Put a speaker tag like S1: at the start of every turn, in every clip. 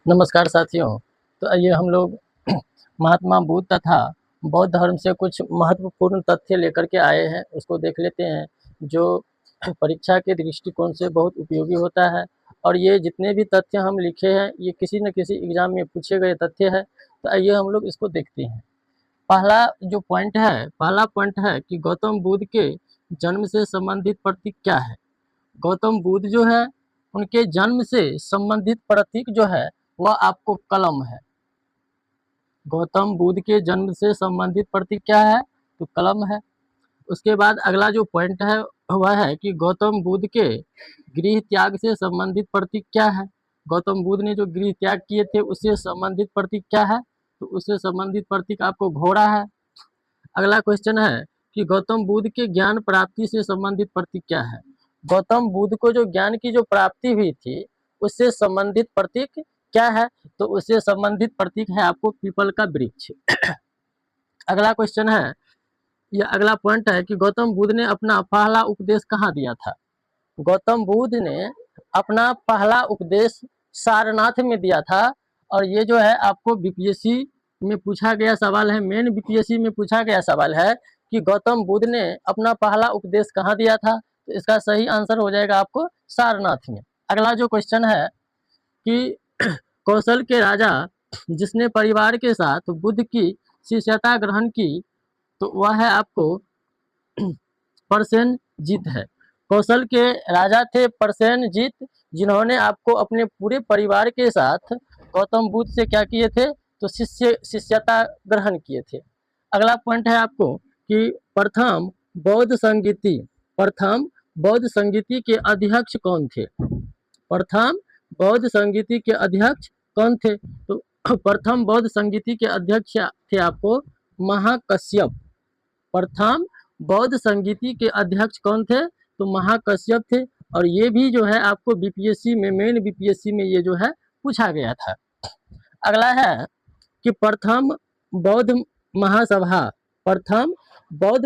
S1: नमस्कार साथियों। तो आइए हम लोग महात्मा बुद्ध तथा बौद्ध धर्म से कुछ महत्वपूर्ण तथ्य लेकर के आए हैं, उसको देख लेते हैं, जो परीक्षा के दृष्टिकोण से बहुत उपयोगी होता है। और ये जितने भी तथ्य हम लिखे हैं, ये किसी न किसी एग्ज़ाम में पूछे गए तथ्य हैं। तो आइए हम लोग इसको देखते हैं। पहला पॉइंट है कि गौतम बुद्ध के जन्म से संबंधित प्रतीक क्या है? गौतम बुद्ध जो है, उनके जन्म से संबंधित प्रतीक जो है, वह आपको कलम है। गौतम बुद्ध के जन्म से संबंधित प्रतीक क्या है? तो कलम है। उसके बाद अगला जो पॉइंट है वह है कि गौतम बुद्ध के गृह त्याग से संबंधित प्रतीक क्या है? गौतम बुद्ध ने जो गृह त्याग किए थे उससे संबंधित प्रतीक क्या है? तो उससे संबंधित प्रतीक आपको घोड़ा है। अगला क्वेश्चन है कि गौतम बुद्ध के ज्ञान प्राप्ति से संबंधित प्रतीक क्या है? गौतम बुद्ध को जो ज्ञान की जो प्राप्ति हुई थी उससे संबंधित प्रतीक क्या है? तो उससे संबंधित प्रतीक है आपको पीपल का वृक्ष। अगला क्वेश्चन है, यह अगला पॉइंट है कि गौतम बुद्ध ने अपना पहला उपदेश कहाँ दिया था? गौतम बुद्ध ने अपना पहला उपदेश सारनाथ में दिया था। और ये जो है आपको बीपीएससी में पूछा गया सवाल है, मेन बीपीएससी में पूछा गया सवाल है कि गौतम बुद्ध ने अपना पहला उपदेश कहाँ दिया था? तो इसका सही आंसर हो जाएगा आपको सारनाथ में। अगला जो क्वेश्चन है कि कौशल के राजा जिसने परिवार के साथ बुद्ध की शिष्यता ग्रहण की, तो वह है आपको परसेनजीत है। कौशल के राजा थे परसेनजीत, जिन्होंने आपको अपने पूरे परिवार के साथ गौतम बुद्ध से क्या किए थे? तो शिष्यता ग्रहण किए थे। अगला पॉइंट है आपको कि प्रथम बौद्ध संगीति के अध्यक्ष कौन थे? प्रथम बौद्ध संगीति के अध्यक्ष कौन थे? तो प्रथम बौद्ध संगीति के अध्यक्ष थे आपको महाकश्यप। प्रथम बौद्ध संगीति के अध्यक्ष कौन थे? तो महाकश्यप थे। और ये भी जो है आपको बीपीएससी में, मेन बीपीएससी में ये जो है पूछा गया था। अगला है कि प्रथम बौद्ध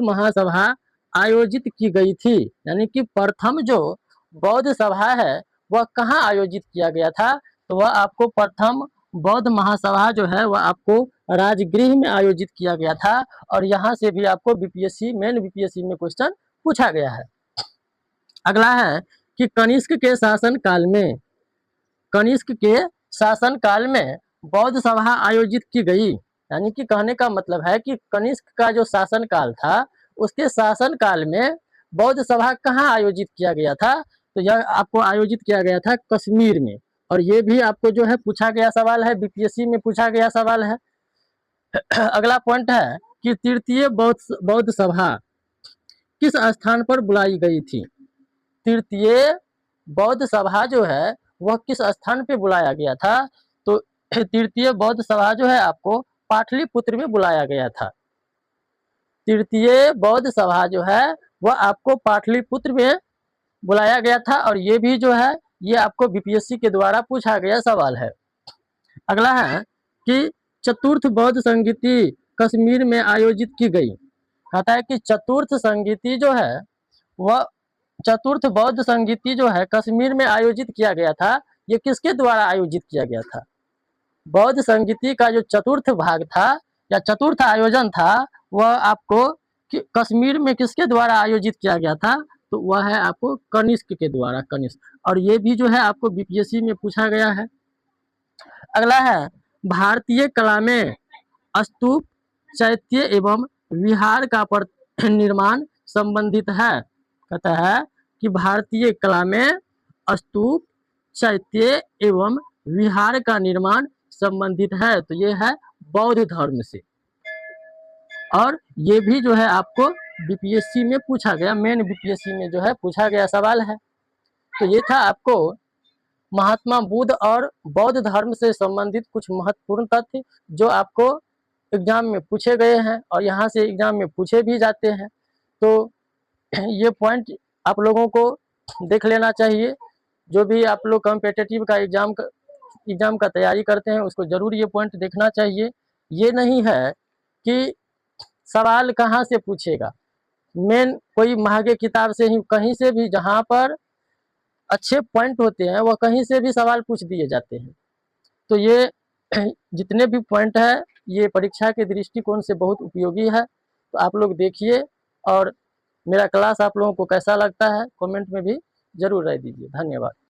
S1: महासभा आयोजित की गई थी। यानी कि प्रथम जो बौद्ध सभा है वह कहाँ आयोजित किया गया था? तो वह आपको प्रथम बौद्ध महासभा जो है वह आपको राजगृह में आयोजित किया गया था। और यहाँ से भी आपको बीपीएससी, मेन बीपीएससी में क्वेश्चन पूछा गया है। अगला है कि कनिष्क के शासन काल में बौद्ध सभा आयोजित की गई। यानी कि कहने का मतलब है कि कनिष्क का जो शासन काल था उसके शासन काल में बौद्ध सभा कहाँ आयोजित किया गया था? तो यह आपको आयोजित किया गया था कश्मीर में। और ये भी आपको जो है पूछा गया सवाल है, बीपीएससी में पूछा गया सवाल है। अगला पॉइंट है कि तृतीय बौद्ध सभा किस स्थान पर बुलाई गई थी? तृतीय बौद्ध सभा जो है वह किस स्थान पे बुलाया गया था? तो तृतीय बौद्ध सभा जो है आपको पाटलिपुत्र में बुलाया गया था। तृतीय बौद्ध सभा जो है वह आपको पाटलिपुत्र में बुलाया गया था। और ये भी जो है ये आपको बीपीएससी के द्वारा पूछा गया सवाल है। अगला है कि चतुर्थ बौद्ध संगीति कश्मीर में आयोजित की गई। कहता है कि चतुर्थ बौद्ध संगीति जो है कश्मीर में आयोजित किया गया था। ये किसके द्वारा आयोजित किया गया था? बौद्ध संगीति का जो चतुर्थ भाग था या चतुर्थ आयोजन था वह आपको कश्मीर में किसके द्वारा आयोजित किया गया था? तो वह है आपको कनिष्क के द्वारा, कनिष्क। और ये भी जो है आपको बीपीएससी में पूछा गया है। अगला है भारतीय कला में स्तूप, चैत्य एवं विहार का निर्माण संबंधित है। कहता है कि भारतीय कला में स्तूप, चैत्य एवं विहार का निर्माण संबंधित है। तो ये है बौद्ध धर्म से। और ये भी जो है आपको बीपीएससी में पूछा गया, मेन बीपीएससी में जो है पूछा गया सवाल है। तो ये था आपको महात्मा बुद्ध और बौद्ध धर्म से संबंधित कुछ महत्वपूर्ण तथ्य जो आपको एग्जाम में पूछे गए हैं और यहाँ से एग्जाम में पूछे भी जाते हैं। तो ये पॉइंट आप लोगों को देख लेना चाहिए। जो भी आप लोग कॉम्पिटिटिव का एग्जाम का तैयारी करते हैं उसको जरूर ये पॉइंट देखना चाहिए। ये नहीं है कि सवाल कहाँ से पूछेगा, मेन कोई महंगे किताब से ही, कहीं से भी जहाँ पर अच्छे पॉइंट होते हैं वह कहीं से भी सवाल पूछ दिए जाते हैं। तो ये जितने भी पॉइंट है ये परीक्षा के दृष्टिकोण से बहुत उपयोगी है। तो आप लोग देखिए, और मेरा क्लास आप लोगों को कैसा लगता है कमेंट में भी ज़रूर राय दीजिए। धन्यवाद।